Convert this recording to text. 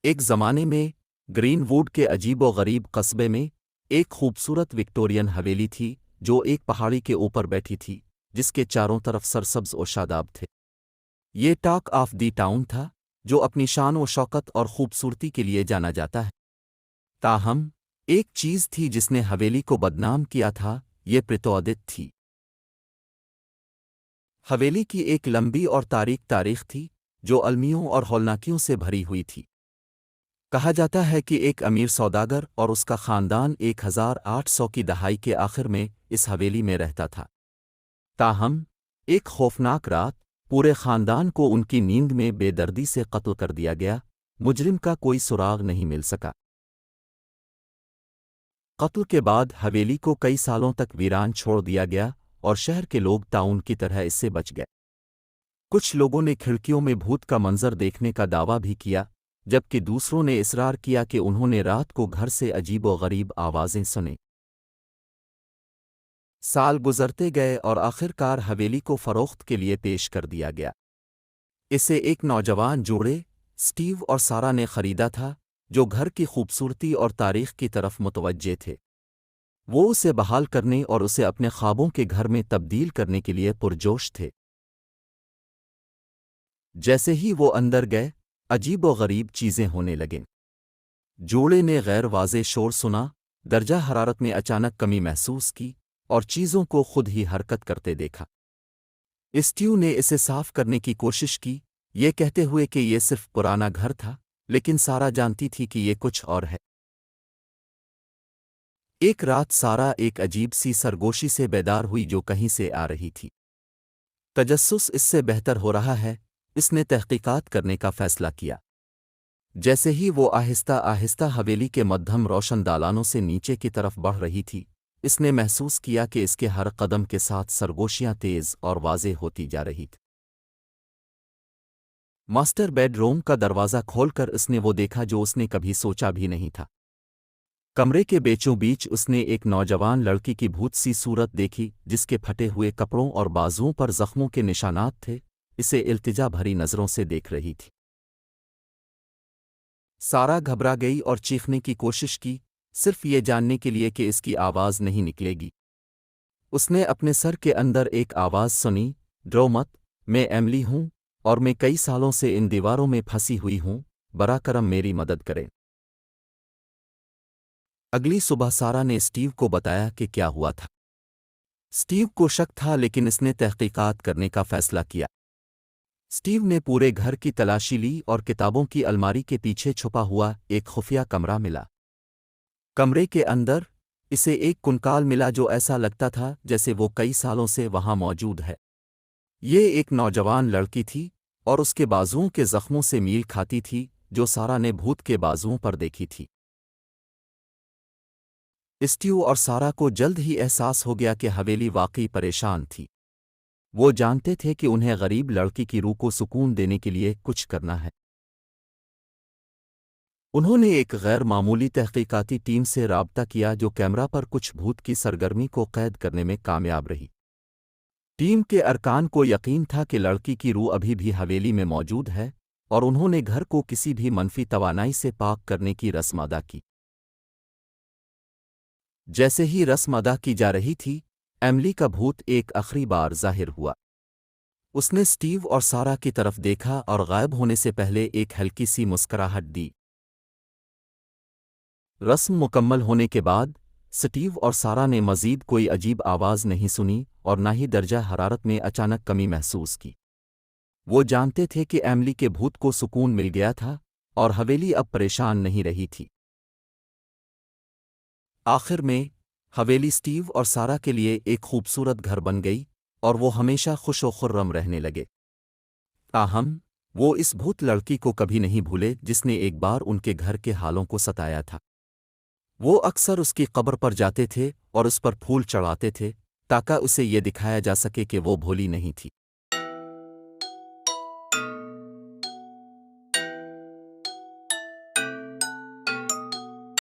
ایک زمانے میں گرین ووڈ کے عجیب و غریب قصبے میں ایک خوبصورت وکٹورین حویلی تھی جو ایک پہاڑی کے اوپر بیٹھی تھی، جس کے چاروں طرف سرسبز و شاداب تھے۔ یہ ٹاک آف دی ٹاؤن تھا جو اپنی شان و شوکت اور خوبصورتی کے لیے جانا جاتا ہے۔ تاہم ایک چیز تھی جس نے حویلی کو بدنام کیا تھا، یہ پرتودت تھی۔ حویلی کی ایک لمبی اور تاریخ تھی جو المیوں اور ہولناکیوں سے بھری ہوئی تھی۔ کہا جاتا ہے کہ ایک امیر سوداگر اور اس کا خاندان 1800 کی دہائی کے آخر میں اس حویلی میں رہتا تھا۔ تاہم ایک خوفناک رات پورے خاندان کو ان کی نیند میں بے دردی سے قتل کر دیا گیا۔ مجرم کا کوئی سراغ نہیں مل سکا۔ قتل کے بعد حویلی کو کئی سالوں تک ویران چھوڑ دیا گیا اور شہر کے لوگ تعاون کی طرح اس سے بچ گئے۔ کچھ لوگوں نے کھڑکیوں میں بھوت کا منظر دیکھنے کا دعویٰ بھی کیا، جبکہ دوسروں نے اصرار کیا کہ انہوں نے رات کو گھر سے عجیب و غریب آوازیں سنیں۔ سال گزرتے گئے اور آخرکار حویلی کو فروخت کے لیے پیش کر دیا گیا۔ اسے ایک نوجوان جوڑے سٹیو اور سارا نے خریدا تھا جو گھر کی خوبصورتی اور تاریخ کی طرف متوجہ تھے۔ وہ اسے بحال کرنے اور اسے اپنے خوابوں کے گھر میں تبدیل کرنے کے لیے پرجوش تھے۔ جیسے ہی وہ اندر گئے، عجیب و غریب چیزیں ہونے لگیں۔ جوڑے نے غیر واضح شور سنا، درجہ حرارت میں اچانک کمی محسوس کی اور چیزوں کو خود ہی حرکت کرتے دیکھا۔ اسٹیو نے اسے صاف کرنے کی کوشش کی، یہ کہتے ہوئے کہ یہ صرف پرانا گھر تھا، لیکن سارا جانتی تھی کہ یہ کچھ اور ہے۔ ایک رات سارا ایک عجیب سی سرگوشی سے بیدار ہوئی جو کہیں سے آ رہی تھی۔ تجسس اس سے بہتر ہو رہا ہے، اس نے تحقیقات کرنے کا فیصلہ کیا۔ جیسے ہی وہ آہستہ آہستہ حویلی کے مدھم روشن دالانوں سے نیچے کی طرف بڑھ رہی تھی، اس نے محسوس کیا کہ اس کے ہر قدم کے ساتھ سرگوشیاں تیز اور واضح ہوتی جا رہی تھیں۔ ماسٹر بیڈ روم کا دروازہ کھول کر اس نے وہ دیکھا جو اس نے کبھی سوچا بھی نہیں تھا۔ کمرے کے بیچوں بیچ اس نے ایک نوجوان لڑکی کی بھوت سی صورت دیکھی جس کے پھٹے ہوئے کپڑوں اور بازوؤں پر زخموں کے نشانات تھے، اسے التجا بھری نظروں سے دیکھ رہی تھی۔ سارا گھبرا گئی اور چیخنے کی کوشش کی، صرف یہ جاننے کے لیے کہ اس کی آواز نہیں نکلے گی۔ اس نے اپنے سر کے اندر ایک آواز سنی، ڈرو مت، میں ایملی ہوں اور میں کئی سالوں سے ان دیواروں میں پھنسی ہوئی ہوں، برا کرم میری مدد کریں۔ اگلی صبح سارا نے اسٹیو کو بتایا کہ کیا ہوا تھا۔ اسٹیو کو شک تھا لیکن اس نے تحقیقات کرنے کا فیصلہ کیا۔ اسٹیو نے پورے گھر کی تلاشی لی اور کتابوں کی الماری کے پیچھے چھپا ہوا ایک خفیہ کمرہ ملا۔ کمرے کے اندر اسے ایک کنکال ملا جو ایسا لگتا تھا جیسے وہ کئی سالوں سے وہاں موجود ہے۔ یہ ایک نوجوان لڑکی تھی اور اس کے بازوؤں کے زخموں سے میل کھاتی تھی جو سارا نے بھوت کے بازوؤں پر دیکھی تھی۔ اسٹیو اور سارا کو جلد ہی احساس ہو گیا کہ حویلی واقعی پریشان تھی۔ وہ جانتے تھے کہ انہیں غریب لڑکی کی روح کو سکون دینے کے لیے کچھ کرنا ہے۔ انہوں نے ایک غیر معمولی تحقیقاتی ٹیم سے رابطہ کیا جو کیمرہ پر کچھ بھوت کی سرگرمی کو قید کرنے میں کامیاب رہی۔ ٹیم کے ارکان کو یقین تھا کہ لڑکی کی روح ابھی بھی حویلی میں موجود ہے اور انہوں نے گھر کو کسی بھی منفی توانائی سے پاک کرنے کی رسم ادا کی۔ جیسے ہی رسم ادا کی جا رہی تھی، ایملی کا بھوت ایک آخری بار ظاہر ہوا۔ اس نے اسٹیو اور سارا کی طرف دیکھا اور غائب ہونے سے پہلے ایک ہلکی سی مسکراہٹ دی۔ رسم مکمل ہونے کے بعد اسٹیو اور سارا نے مزید کوئی عجیب آواز نہیں سنی اور نہ ہی درجہ حرارت میں اچانک کمی محسوس کی۔ وہ جانتے تھے کہ ایملی کے بھوت کو سکون مل گیا تھا اور حویلی اب پریشان نہیں رہی تھی۔ آخر میں حویلی اسٹیو اور سارا کے لیے ایک خوبصورت گھر بن گئی اور وہ ہمیشہ خوش و خرم رہنے لگے۔ تاہم وہ اس بھوت لڑکی کو کبھی نہیں بھولے جس نے ایک بار ان کے گھر کے حالوں کو ستایا تھا۔ وہ اکثر اس کی قبر پر جاتے تھے اور اس پر پھول چڑھاتے تھے تاکہ اسے یہ دکھایا جا سکے کہ وہ بھولی نہیں تھی۔